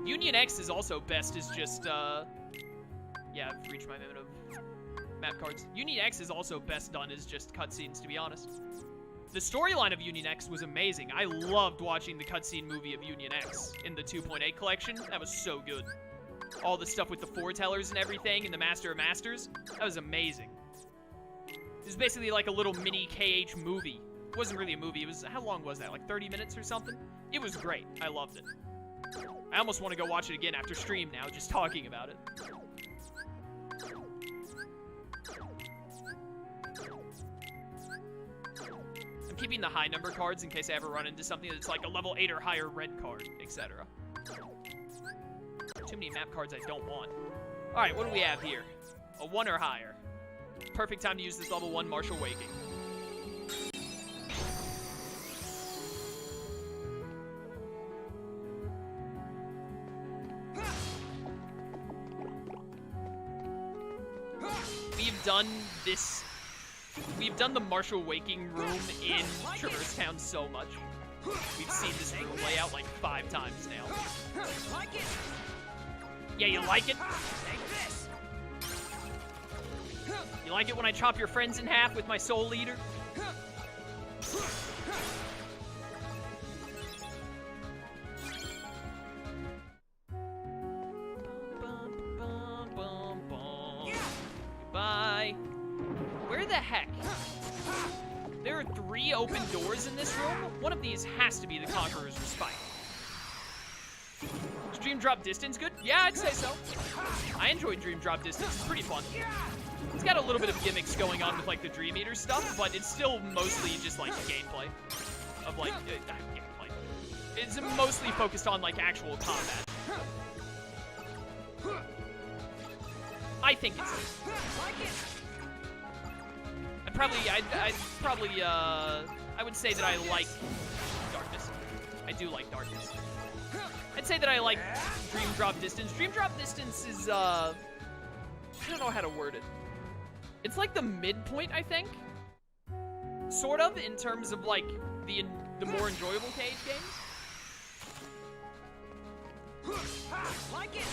Union X is also best as just, yeah, I've reached my limit of map cards. Union X is also best done as just cutscenes, to be honest. The storyline of Union X was amazing. I loved watching the cutscene movie of Union X in the 2.8 collection. That was so good. All the stuff with the foretellers and everything, and the Master of Masters. That was amazing. It was basically like a little mini KH movie. It wasn't really a movie. It was, how long was that? Like 30 minutes or something? It was great. I loved it. I almost want to go watch it again after stream now, just talking about it. I'm keeping the high number cards in case I ever run into something that's like a level 8 or higher red card, etc. Too many map cards I don't want. Alright, what do we have here? A 1 or higher. Perfect time to use this level 1 Martial Waking. We've done the Martial Waking room in Traverse Town so much. We've seen this room layout like 5 times now. Yeah, you like it? You like it when I chop your friends in half with my soul leader? Bye. Where the heck? There are 3 open doors in this room. One of these has to be the Conqueror's Respite. Is Dream Drop Distance good? Yeah, I'd say so. I enjoyed Dream Drop Distance. It's pretty fun. It's got a little bit of gimmicks going on with like the Dream Eater stuff, but it's still mostly just like gameplay. Of like, gameplay. It's mostly focused on like actual combat. I think it's... I would say that I like Darkness. I do like Darkness. I'd say that I like Dream Drop Distance. Dream Drop Distance is, I don't know how to word it. It's like the midpoint, I think. Sort of, in terms of like the more enjoyable KH games. Like it.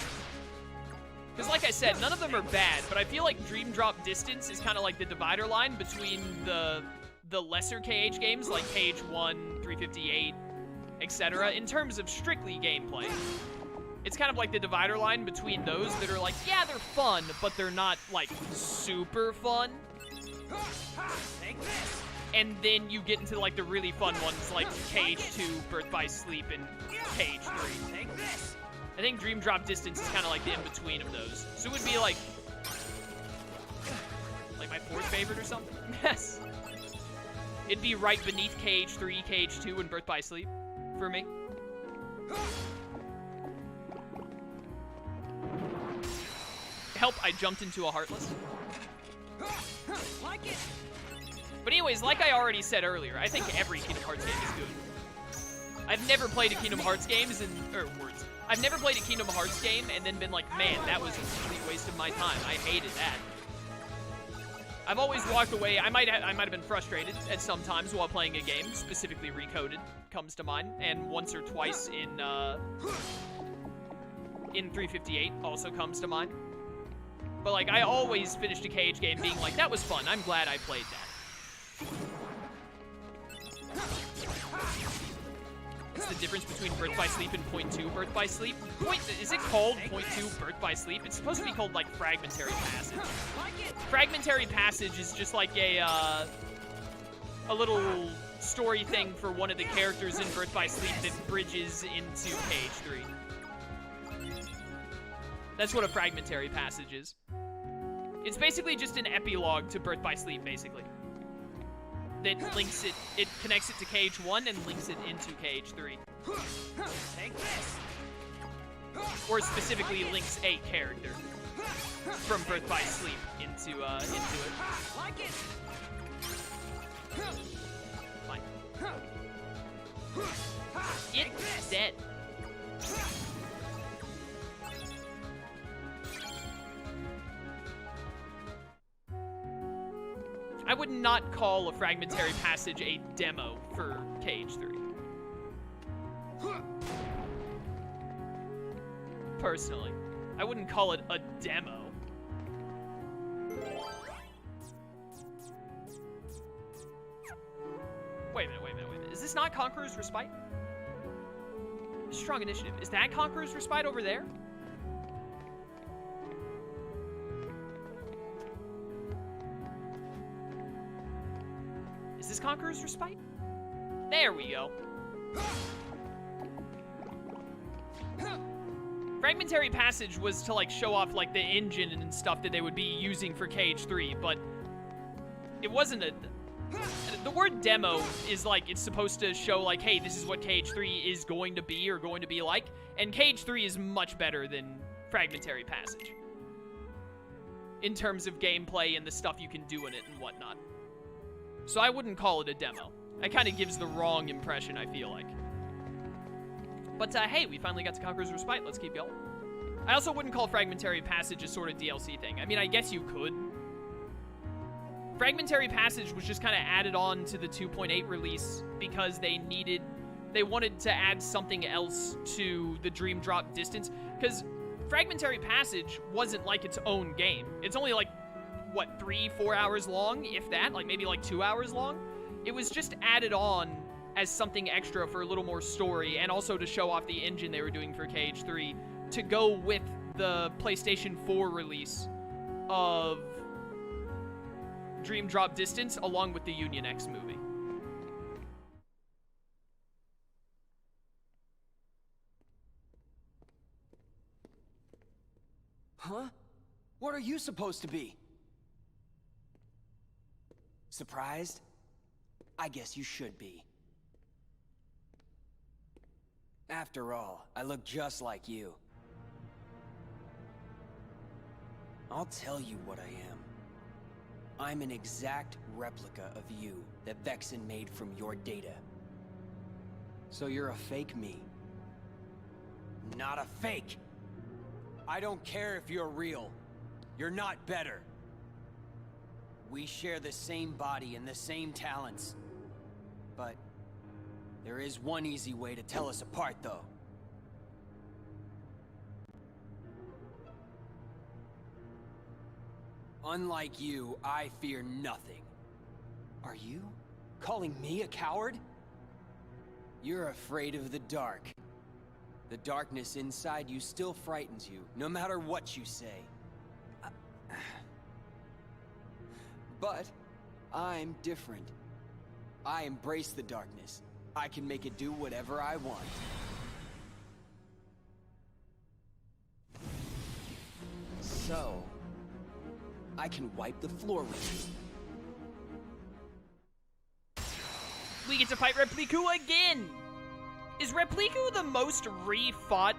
Because like I said, none of them are bad, but I feel like Dream Drop Distance is kind of like the divider line between the lesser KH games, like KH1, 358, etc., in terms of strictly gameplay. It's kind of like the divider line between those that are like, yeah, they're fun, but they're not, like, super fun. And then you get into, like, the really fun ones, like KH2, Birth by Sleep, and KH3. I think Dream Drop Distance is kind of like the in-between of those. So it would be like my 4th favorite or something? Yes. It'd be right beneath KH3, KH2, and Birth by Sleep for me. Help, I jumped into a Heartless. But anyways, like I already said earlier, I think every Kingdom Hearts game is good. I've never played a Kingdom Hearts game I've never played a Kingdom Hearts game and then been like, man, that was a complete waste of my time. I hated that. I've always walked away. I might have been frustrated at some times while playing a game, specifically Recoded comes to mind, and once or twice in 358 also comes to mind. But like, I always finished a KH game being like, that was fun. I'm glad I played that. What's the difference between Birth by Sleep and .2 Birth by Sleep? Is it called .2 Birth by Sleep? It's supposed to be called, like, Fragmentary Passage. Fragmentary Passage is just like a little story thing for one of the characters in Birth by Sleep that bridges into KH3. That's what a Fragmentary Passage is. It's basically just an epilogue to Birth by Sleep, basically. That links it connects it to KH1 and links it into KH3. Or specifically links a character from Birth by Sleep into it. Fine. It's dead. I would not call a Fragmentary Passage a demo for KH3. personally. I wouldn't call it a demo. Wait a minute. Is this not Conqueror's Respite? Strong initiative. Is that Conqueror's Respite over there? Is this Conqueror's Respite? There we go. Fragmentary Passage was to, like, show off, like, the engine and stuff that they would be using for KH3, but it wasn't a... The word demo is, like, it's supposed to show, like, hey, this is what KH3 is going to be or going to be like, and KH3 is much better than Fragmentary Passage in terms of gameplay and the stuff you can do in it and whatnot. So I wouldn't call it a demo. That kind of gives the wrong impression, I feel like. But, hey, we finally got to Conqueror's Respite. Let's keep going. I also wouldn't call Fragmentary Passage a sort of DLC thing. I mean, I guess you could. Fragmentary Passage was just kind of added on to the 2.8 release because they wanted to add something else to the Dream Drop distance. Because Fragmentary Passage wasn't like its own game. It's only like, what, 3-4 hours long, if that? Like, maybe like 2 hours long? It was just added on as something extra for a little more story, and also to show off the engine they were doing for KH3 to go with the PlayStation 4 release of Dream Drop Distance along with the Union X movie. Huh? What are you supposed to be? Surprised? I guess you should be. After all, I look just like you. I'll tell you what I am. I'm an exact replica of you that Vexen made from your data. So you're a fake me. Not a fake! I don't care if you're real. You're not better. We share the same body and the same talents. But there is one easy way to tell us apart, though. Unlike you, I fear nothing. Are you calling me a coward? You're afraid of the dark. The darkness inside you still frightens you, no matter what you say. But I'm different. I embrace the darkness. I can make it do whatever I want. So, I can wipe the floor with you. We get to fight Repliku again! Is Repliku the most re-fought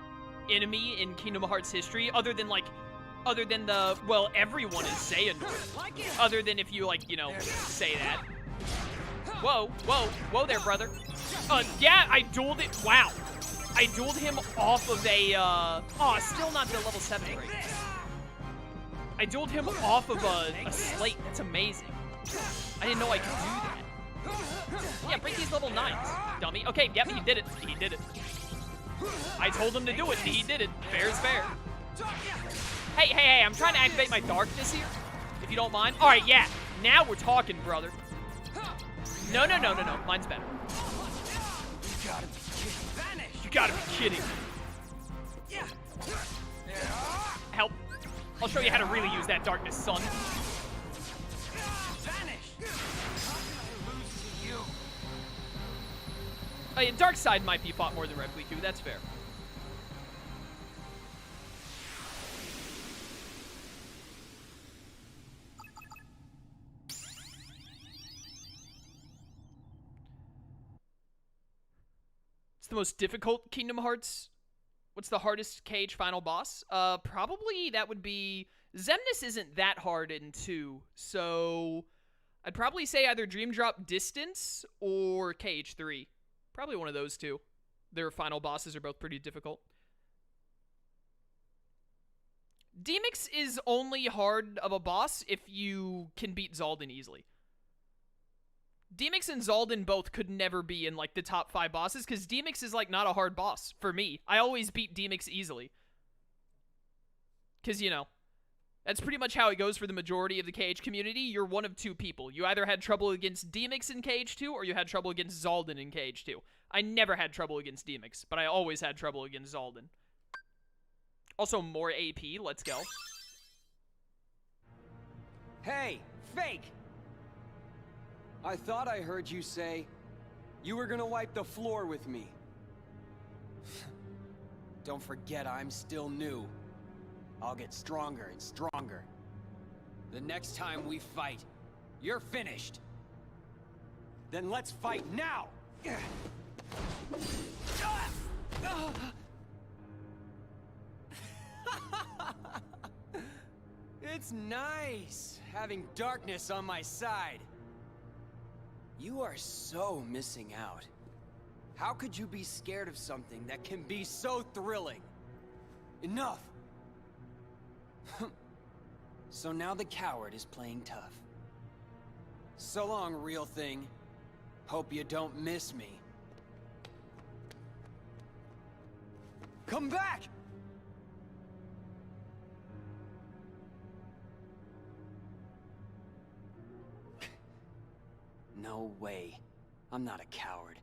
enemy in Kingdom Hearts history, other than the, well, everyone is Xehanort. Other than if you, like, you know, say that. Whoa, whoa, whoa there, brother. Yeah, I dueled it. Wow. I dueled him off of a, oh, still not the level 7 rate. I dueled him off of a slate. That's amazing. I didn't know I could do that. Yeah, break these level 9s, dummy. Okay, yep, he did it. He did it. I told him to do it, and he did it. Fair is fair. Hey, hey, hey, I'm trying to activate my darkness here, if you don't mind. All right, yeah. Now we're talking, brother. No, no, no, no, no. Mine's better. You gotta be kidding. Help. I'll show you how to really use that darkness, son. Oh, yeah, Dark Side might be fought more than Repliku. That's fair. It's the most difficult Kingdom Hearts. What's the hardest KH final boss? Probably that would be... Xemnas isn't that hard in 2, so... I'd probably say either Dream Drop Distance or KH3. Probably one of those two. Their final bosses are both pretty difficult. Demix is only hard of a boss if you can beat Zaldin easily. Demix and Zaldin both could never be in, like, the top 5 bosses, because Demix is, like, not a hard boss for me. I always beat Demix easily. Because, you know, that's pretty much how it goes for the majority of the KH community. You're one of two people. You either had trouble against Demix in KH2, or you had trouble against Zaldin in KH2. I never had trouble against Demix, but I always had trouble against Zaldin. Also, more AP. Let's go. Hey, fake! I thought I heard you say you were gonna wipe the floor with me. Don't forget I'm still new. I'll get stronger and stronger. The next time we fight, you're finished. Then let's fight now! It's nice having darkness on my side. You are so missing out. How could you be scared of something that can be so thrilling? Enough! So now the coward is playing tough. So long, real thing. Hope you don't miss me. Come back! No way. I'm not a coward.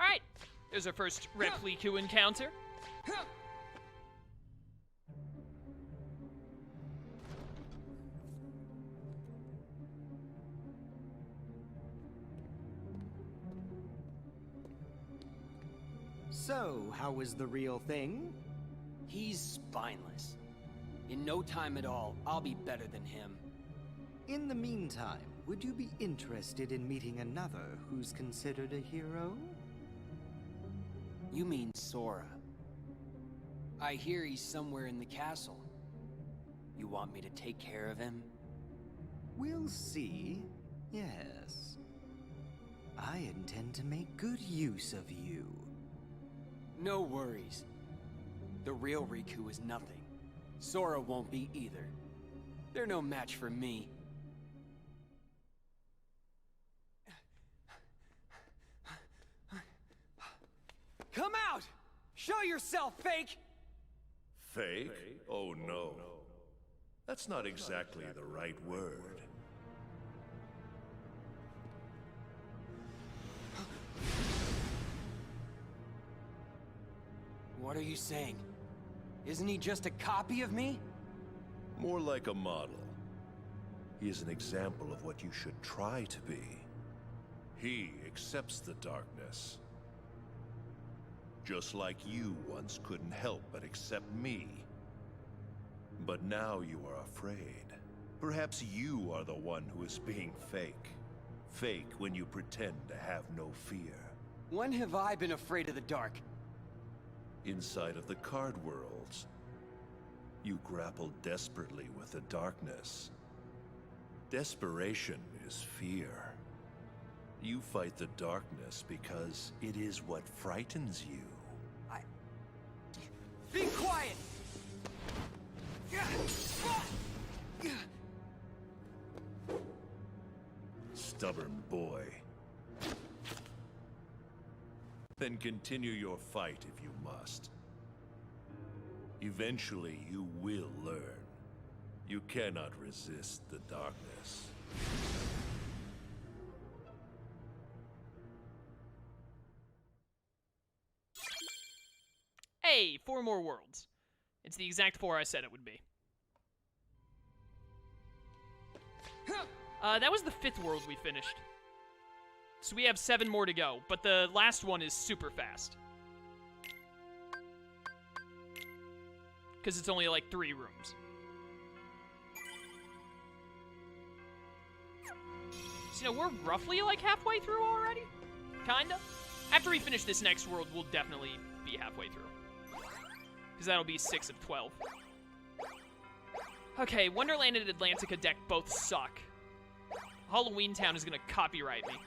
Alright, there's our first Repliku encounter. So, how was the real thing? He's spineless. In no time at all, I'll be better than him. In the meantime, would you be interested in meeting another who's considered a hero? You mean Sora. I hear he's somewhere in the castle. You want me to take care of him? We'll see. Yes. I intend to make good use of you. No worries. The real Riku is nothing. Sora won't be either. They're no match for me. Come out! Show yourself, fake! Fake? Oh no. That's not exactly the right word. What are you saying? Isn't he just a copy of me? More like a model. He is an example of what you should try to be. He accepts the darkness. Just like you once couldn't help but accept me. But now you are afraid. Perhaps you are the one who is being fake. Fake when you pretend to have no fear. When have I been afraid of the dark? Inside of the card worlds, you grapple desperately with the darkness. Desperation is fear. You fight the darkness because it is what frightens you. Be quiet! Stubborn boy. Then continue your fight if you must. Eventually you will learn. You cannot resist the darkness. Hey, 4 more worlds. It's the exact 4 I said it would be. That was the 5th world we finished. So we have 7 more to go, but the last one is super fast. Because it's only like 3 rooms. So, you know, we're roughly like halfway through already? Kinda? After we finish this next world, we'll definitely be halfway through. Because that'll be 6 of 12. Okay, Wonderland and Atlantica deck both suck. Halloween Town is gonna copyright me.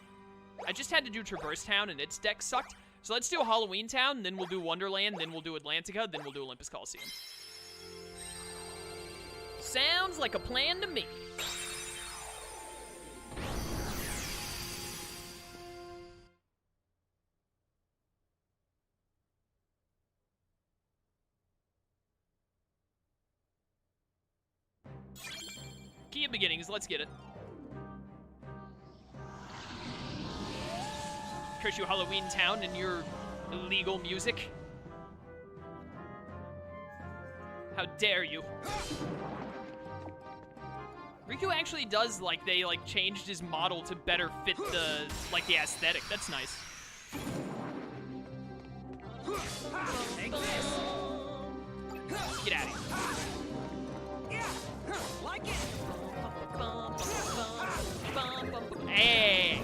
I just had to do Traverse Town and its deck sucked. So let's do Halloween Town, then we'll do Wonderland, then we'll do Atlantica, then we'll do Olympus Coliseum. Sounds like a plan to me. beginnings. Let's get it. Curse you, Halloween Town, and your illegal music. How dare you? Riku actually does, like, they, like, changed his model to better fit the, like, the aesthetic. That's nice. Get out of here. Like it. Hey!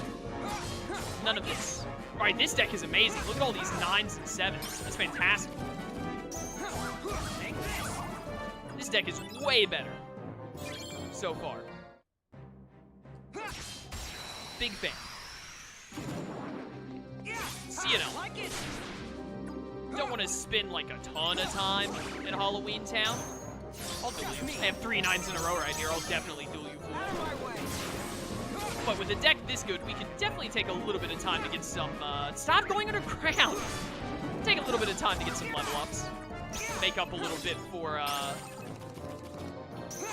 None of this. Alright, this deck is amazing. Look at all these 9s and 7s. That's fantastic. This deck is way better. So far. Big fan. See you now. Don't want to spend like a ton of time in Halloween Town. I'll duel you. I have 3 9s in a row right here. I'll definitely duel you, fool. But with a deck this good, we can definitely take a little bit of time to get some, stop going underground! Take a little bit of time to get some level ups. Make up a little bit for,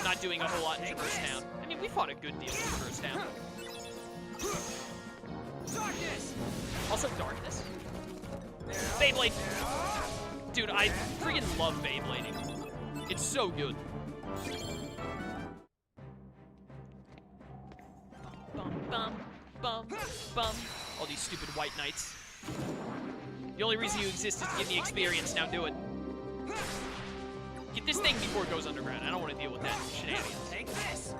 not doing a whole lot in Traverse Town. I mean, we fought a good deal in Traverse Town. Darkness. Also, Darkness. Beyblade. Dude, I freaking love Beyblading. It's so good. Bum, bum, bum, bum. All these stupid white knights. The only reason you exist is to give me experience. Now do it. Get this thing before it goes underground. I don't want to deal with that shenanigans. Take this.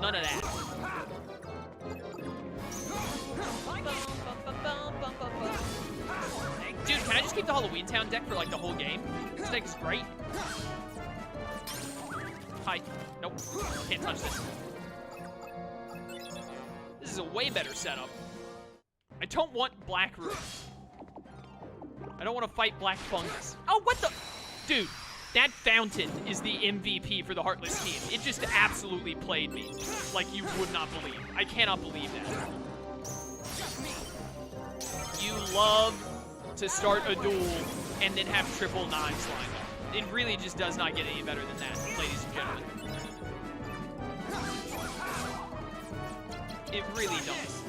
None of that. Dude, can I just keep the Halloween Town deck for like the whole game? This deck is great. Hi. Nope. Can't touch this. This is a way better setup. I don't want Black Root. I don't want to fight Black Fungus. Oh, what the? Dude, that fountain is the MVP for the Heartless team. It just absolutely played me like you would not believe. I cannot believe that. You love to start a duel and then have triple 9s lined up. It really just does not get any better than that, ladies and gentlemen. It really does.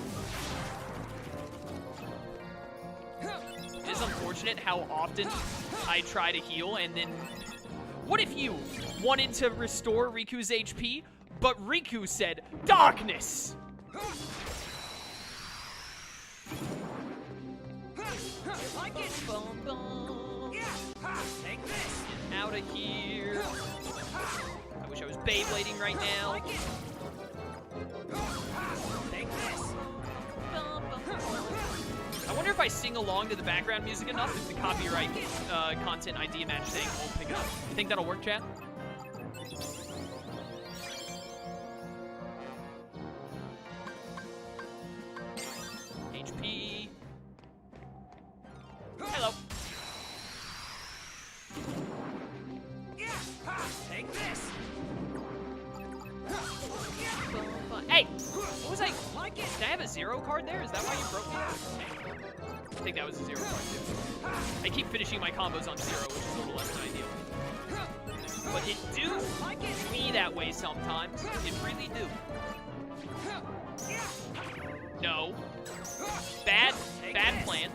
It is unfortunate how often I try to heal and then... What if you wanted to restore Riku's HP, but Riku said, Darkness! Like it. Boom, boom. Take this. Get out of here. I wish I was Beyblading right now. Like it. Take this. I wonder if I sing along to the background music enough if the copyright content ID match thing won't pick it up. You think that'll work, chat? HP. Hello. Take this. Hey! What was I? Like it. Did I have a 0 card there? Is that why you broke me? I think that was a 0 card too. I keep finishing my combos on 0, which is a little less than ideal. But it do be that way sometimes. It really do. No. Bad plan.